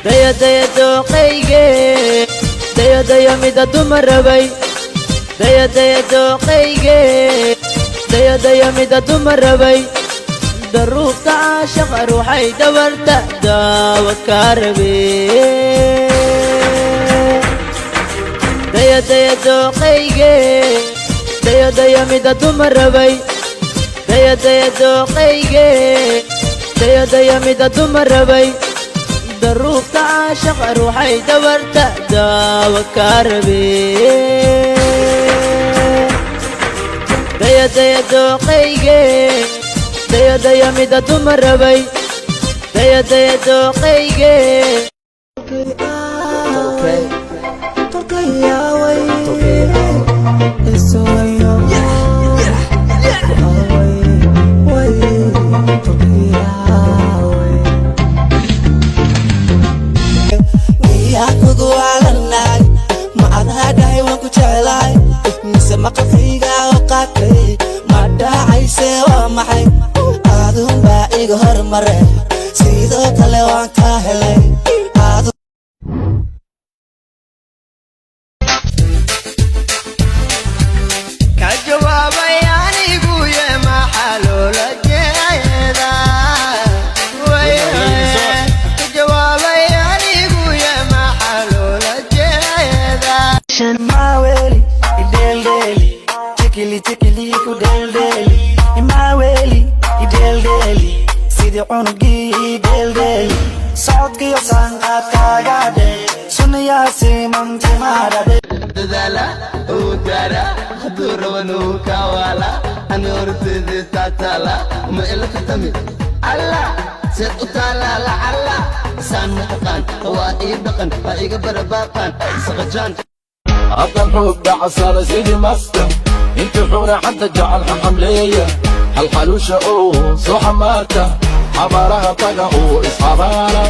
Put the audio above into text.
daya daya dooqayge daya daya mida dumar rabay daya daya dooqayge daya daya mida dumar rabay daruufta caashaqa ruuxay dhawarta daawad kaa rabee daya daya dooqayge daya daya mida dumar rabay daya daya dooqayge daya daya mida dumar rabay daruufta caashaqa ruuxay dhawarta daawad kaa rabee daya daya dooqayge daya daya mida dumar rabay daya daya dooqayge sidoo kale waan ka helay ka jawaabay anigu ye maxaa loola jeeda ka jawaabay anigu ye maxaa loola jeeda maweli ideldeli tikili tikili ku deldeli maweli ideldeli sidii cunugii deldeli socodkiyo saanqaadkaagaadhe sunnayaasi mantimaadhadhe dadaala uu gaara hadduu raban uu kawaala ani horteedii taataala ma ila ka tami alla seed u taala lacalla saan ma taqaan waa ii dhaqan ha iga barabaaqaan saqajaan أطل حب عسال سيدي مستر انت حورة حتى جعل حملية الحلوشة صوح ماتا حبارها طقعوا إصحابانا